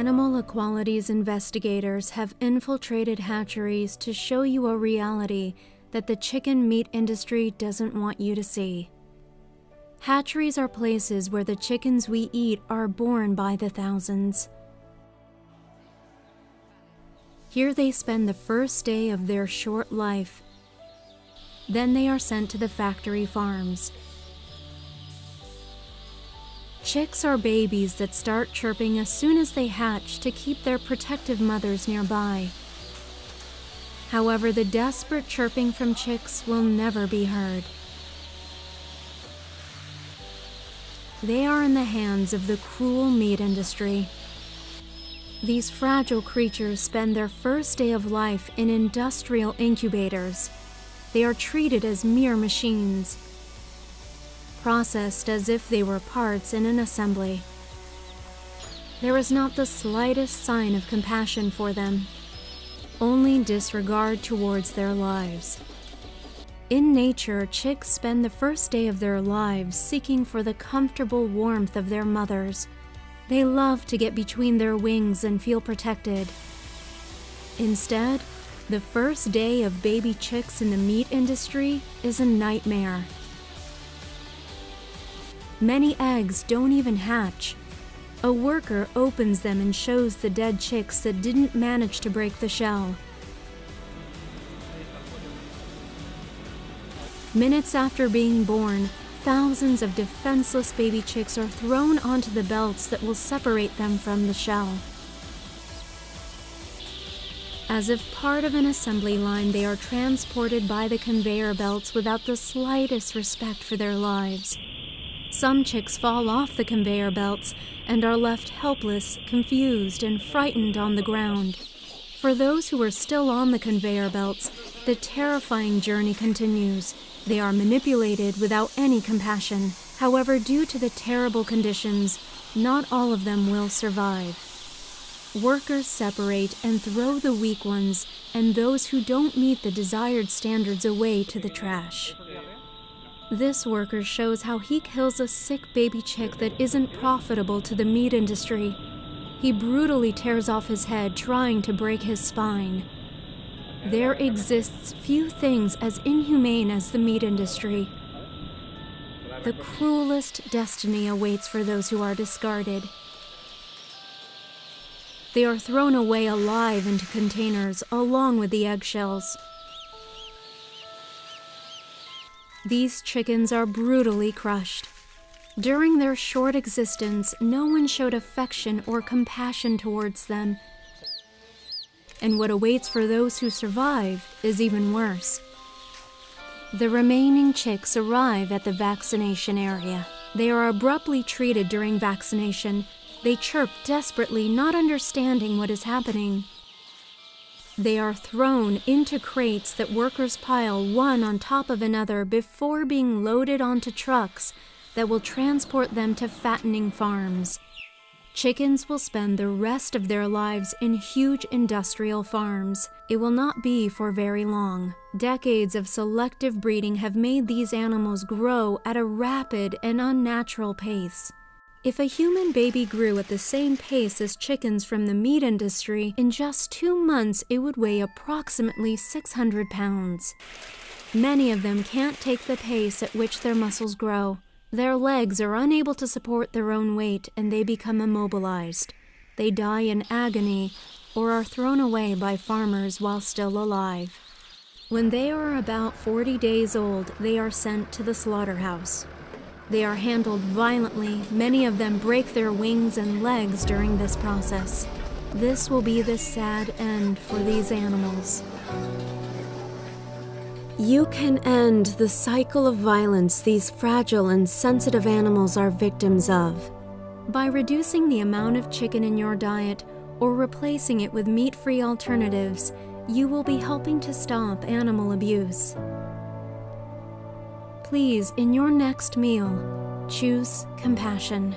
Animal equalities investigators have infiltrated hatcheries to show you a reality that the chicken meat industry doesn't want you to see. Hatcheries are places where the chickens we eat are born by the thousands. Here they spend the first day of their short life. Then they are sent to the factory farms. Chicks are babies that start chirping as soon as they hatch to keep their protective mothers nearby. However, the desperate chirping from chicks will never be heard. They are in the hands of the cruel meat industry. These fragile creatures spend their first day of life in industrial incubators. They are treated as mere machines, processed as if they were parts in an assembly. There is not the slightest sign of compassion for them, only disregard towards their lives. In nature, chicks spend the first day of their lives seeking for the comfortable warmth of their mothers. They love to get between their wings and feel protected. Instead, the first day of baby chicks in the meat industry is a nightmare. Many eggs don't even hatch. A worker opens them and shows the dead chicks that didn't manage to break the shell. Minutes after being born, thousands of defenseless baby chicks are thrown onto the belts that will separate them from the shell. As if part of an assembly line, they are transported by the conveyor belts without the slightest respect for their lives. Some chicks fall off the conveyor belts and are left helpless, confused, and frightened on the ground. For those who are still on the conveyor belts, the terrifying journey continues. They are manipulated without any compassion. However, due to the terrible conditions, not all of them will survive. Workers separate and throw the weak ones and those who don't meet the desired standards away to the trash. This worker shows how he kills a sick baby chick that isn't profitable to the meat industry. He brutally tears off his head, trying to break his spine. There exists few things as inhumane as the meat industry. The cruelest destiny awaits for those who are discarded. They are thrown away alive into containers along with the eggshells. These chickens are brutally crushed. During their short existence, no one showed affection or compassion towards them. And what awaits for those who survive is even worse. The remaining chicks arrive at the vaccination area. They are abruptly treated during vaccination. They chirp desperately, not understanding what is happening. They are thrown into crates that workers pile one on top of another before being loaded onto trucks that will transport them to fattening farms. Chickens will spend the rest of their lives in huge industrial farms. It will not be for very long. Decades of selective breeding have made these animals grow at a rapid and unnatural pace. If a human baby grew at the same pace as chickens from the meat industry, in just 2 months it would weigh approximately 600 pounds. Many of them can't take the pace at which their muscles grow. Their legs are unable to support their own weight and they become immobilized. They die in agony or are thrown away by farmers while still alive. When they are about 40 days old, they are sent to the slaughterhouse. They are handled violently. Many of them break their wings and legs during this process. This will be the sad end for these animals. You can end the cycle of violence these fragile and sensitive animals are victims of by reducing the amount of chicken in your diet or replacing it with meat-free alternatives. You will be helping to stop animal abuse. Please, in your next meal, choose compassion.